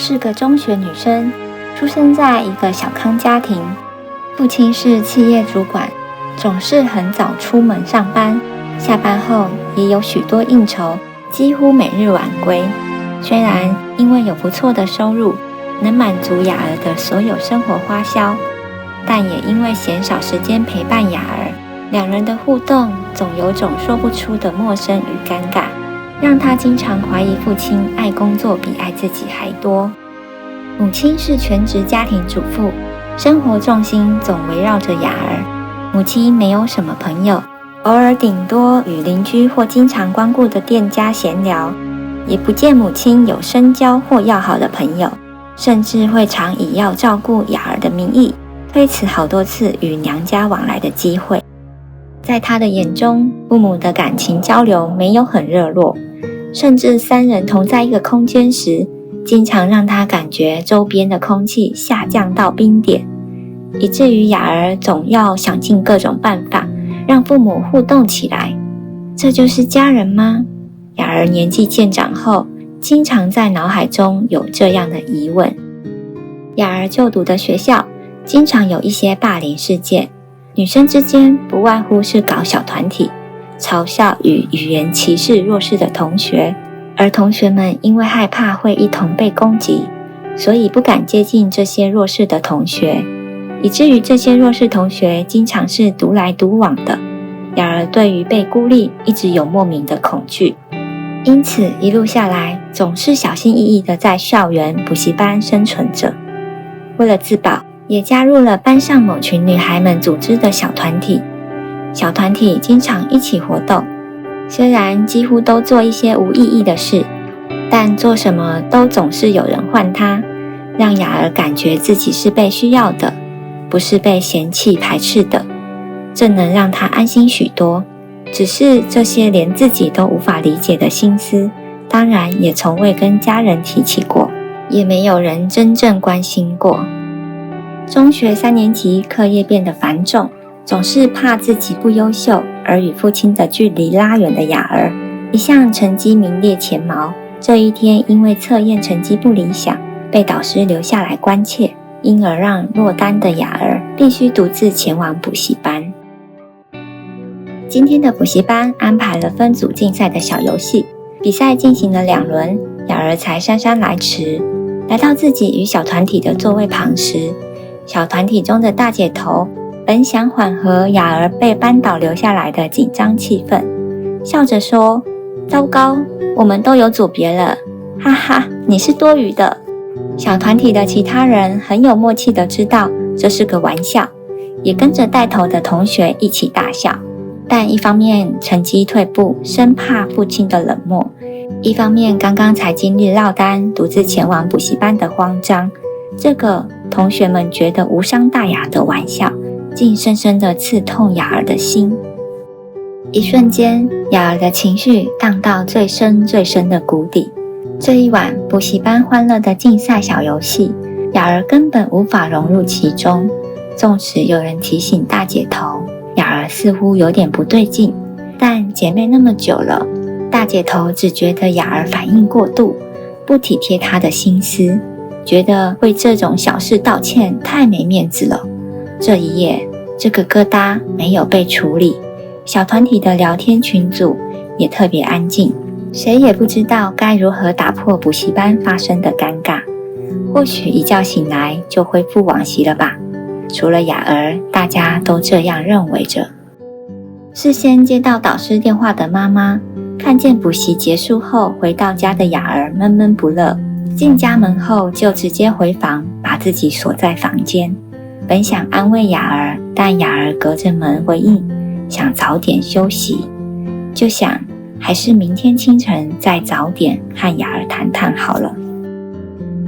是个中学女生，出生在一个小康家庭，父亲是企业主管，总是很早出门上班，下班后也有许多应酬，几乎每日晚归。虽然因为有不错的收入，能满足雅儿的所有生活花销，但也因为嫌少时间陪伴雅儿，两人的互动总有种说不出的陌生与尴尬，让她经常怀疑父亲爱工作比爱自己还多。母亲是全职家庭主妇，生活重心总围绕着雅儿。母亲没有什么朋友，偶尔顶多与邻居或经常光顾的店家闲聊，也不见母亲有深交或要好的朋友，甚至会常以要照顾雅儿的名义，推辞好多次与娘家往来的机会。在她的眼中，父母的感情交流没有很热络，甚至三人同在一个空间时，经常让她感觉周边的空气下降到冰点，以至于雅儿总要想尽各种办法让父母互动起来。这就是家人吗？雅儿年纪渐长后，经常在脑海中有这样的疑问。雅儿就读的学校经常有一些霸凌事件，女生之间不外乎是搞小团体，嘲笑与语言歧视弱势的同学，而同学们因为害怕会一同被攻击，所以不敢接近这些弱势的同学，以至于这些弱势同学经常是独来独往的。雅儿对于被孤立一直有莫名的恐惧，因此一路下来总是小心翼翼地在校园补习班生存着。为了自保，也加入了班上某群女孩们组织的小团体。小团体经常一起活动，虽然几乎都做一些无意义的事，但做什么都总是有人唤她，让雅儿感觉自己是被需要的，不是被嫌弃排斥的，这能让她安心许多。只是这些连自己都无法理解的心思，当然也从未跟家人提起过，也没有人真正关心过。中学3年级课业变得繁重，总是怕自己不优秀而与父亲的距离拉远的雅儿，一向成绩名列前茅，这一天因为测验成绩不理想，被导师留下来关切，因而让落单的雅儿必须独自前往补习班。今天的补习班安排了分组竞赛的小游戏，比赛进行了2轮，雅儿才姗姗来迟。来到自己与小团体的座位旁时，小团体中的大姐头本想缓和雅儿被班导留下来的紧张气氛，笑着说：糟糕，我们都有组别了，哈哈，你是多余的。小团体的其他人很有默契地知道这是个玩笑，也跟着带头的同学一起大笑。但一方面成绩退步，生怕父亲的冷漠，一方面刚刚才经历落单独自前往补习班的慌张，这个同学们觉得无伤大雅的玩笑竟深深地刺痛雅儿的心。一瞬间，雅儿的情绪荡到最深最深的谷底。这一晚补习班欢乐的竞赛小游戏，雅儿根本无法融入其中，纵使有人提醒大姐头，雅儿似乎有点不对劲，但姐妹那么久了，大姐头只觉得雅儿反应过度，不体贴她的心思，觉得为这种小事道歉太没面子了。这一夜，这个疙瘩没有被处理，小团体的聊天群组也特别安静，谁也不知道该如何打破补习班发生的尴尬。或许一觉醒来就恢复往昔了吧，除了雅儿，大家都这样认为着。事先接到导师电话的妈妈，看见补习结束后回到家的雅儿闷闷不乐，进家门后就直接回房，把自己锁在房间。本想安慰雅儿，但雅儿隔着门回应，想早点休息，就想还是明天清晨再早点和雅儿谈谈好了。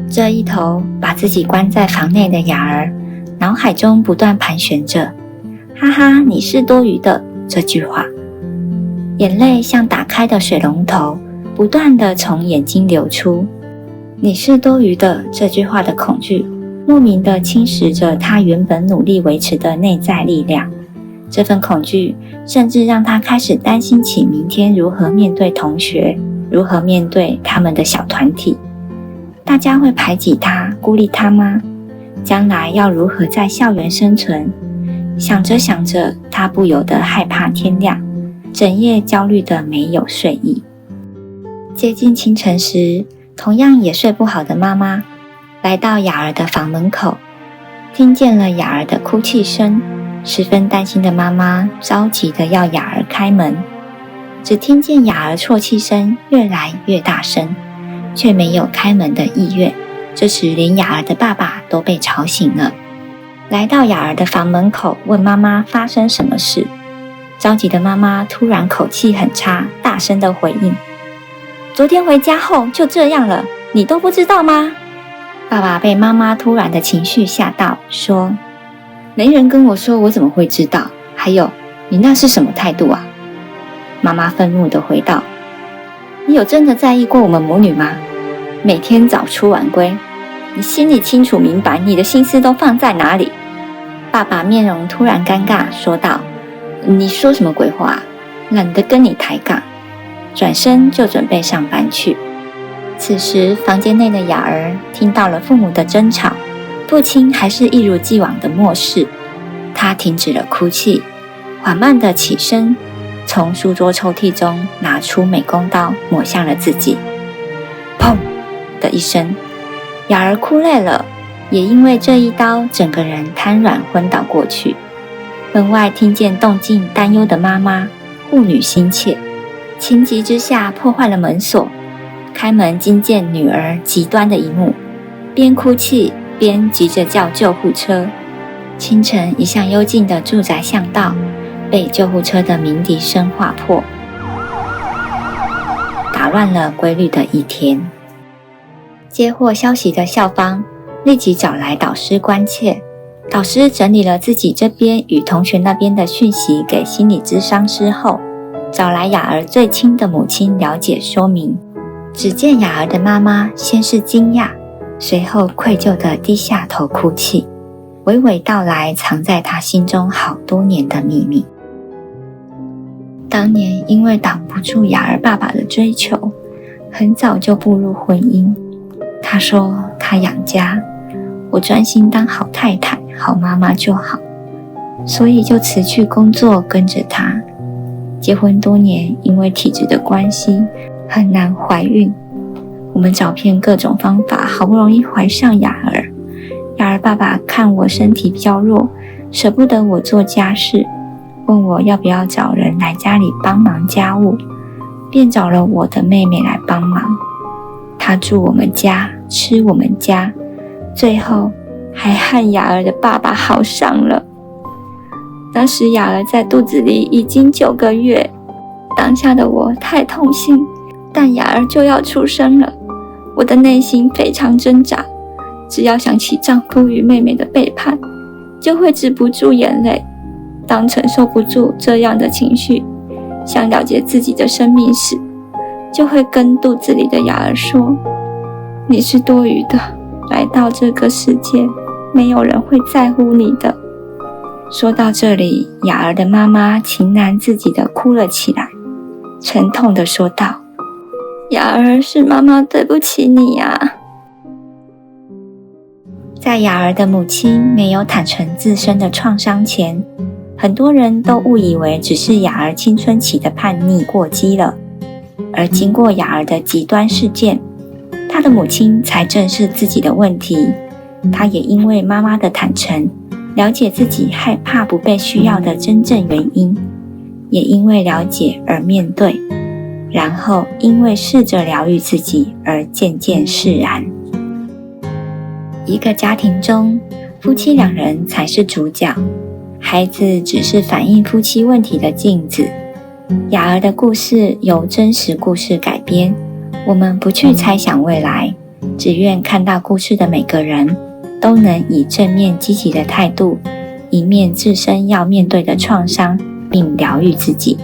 这一头把自己关在房内的雅儿，脑海中不断盘旋着哈哈，你是多余的这句话，眼泪像打开的水龙头，不断地从眼睛流出。你是多余的这句话的恐惧，莫名地侵蚀着他原本努力维持的内在力量。这份恐惧甚至让他开始担心起明天如何面对同学，如何面对他们的小团体。大家会排挤他、孤立他吗？将来要如何在校园生存？想着想着，他不由得害怕天亮，整夜焦虑得没有睡意。接近清晨时，同样也睡不好的妈妈来到雅儿的房门口，听见了雅儿的哭泣声，十分担心的妈妈着急地要雅儿开门，只听见雅儿啜泣声越来越大声，却没有开门的意愿。这时连雅儿的爸爸都被吵醒了，来到雅儿的房门口，问妈妈发生什么事。着急的妈妈突然口气很差，大声地回应：昨天回家后就这样了，你都不知道吗？爸爸被妈妈突然的情绪吓到，说：没人跟我说，我怎么会知道？还有，你那是什么态度啊？妈妈愤怒地回道：你有真的在意过我们母女吗？每天早出晚归，你心里清楚明白你的心思都放在哪里？爸爸面容突然尴尬，说道：你说什么鬼话？懒得跟你抬杠。转身就准备上班去。此时房间内的雅儿听到了父母的争吵，父亲还是一如既往的漠视。他停止了哭泣，缓慢地起身，从书桌抽屉中拿出美工刀，抹向了自己。砰的一声，雅儿哭累了，也因为这一刀，整个人瘫软昏倒过去。门外听见动静，担忧的妈妈护女心切，情急之下破坏了门锁。开门惊见女儿极端的一幕，边哭泣边急着叫救护车。清晨一向幽静的住宅巷道被救护车的鸣笛声划破，打乱了规律的一天。接获消息的校方立即找来导师关切，导师整理了自己这边与同学那边的讯息给心理咨商师后，找来雅儿最亲的母亲了解说明。只见雅儿的妈妈先是惊讶，随后愧疚地低下头哭泣，娓娓道来藏在她心中好多年的秘密。当年因为挡不住雅儿爸爸的追求，很早就步入婚姻。他说他养家，我专心当好太太、好妈妈就好，所以就辞去工作跟着他。结婚多年，因为体质的关系很难怀孕，我们找遍各种方法，好不容易怀上雅儿。雅儿爸爸看我身体比较弱，舍不得我做家事，问我要不要找人来家里帮忙家务，便找了我的妹妹来帮忙。她住我们家，吃我们家，最后还和雅儿的爸爸好上了。当时雅儿在肚子里已经9个月，当下的我太痛心，但雅儿就要出生了，我的内心非常挣扎。只要想起丈夫与妹妹的背叛，就会止不住眼泪。当承受不住这样的情绪，想了解自己的生命时，就会跟肚子里的雅儿说：你是多余的，来到这个世界，没有人会在乎你的。说到这里，雅儿的妈妈情难自己的哭了起来，沉痛地说道：雅儿，是妈妈对不起你啊。在雅儿的母亲没有坦诚自身的创伤前，很多人都误以为只是雅儿青春期的叛逆过激了。而经过雅儿的极端事件，她的母亲才正视自己的问题。她也因为妈妈的坦诚，了解自己害怕不被需要的真正原因，也因为了解而面对，然后因为试着疗愈自己而渐渐释然。一个家庭中，夫妻2人才是主角，孩子只是反映夫妻问题的镜子。雅儿的故事由真实故事改编，我们不去猜想未来，只愿看到故事的每个人都能以正面积极的态度，迎面自身要面对的创伤，并疗愈自己。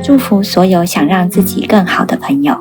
祝福所有想让自己更好的朋友。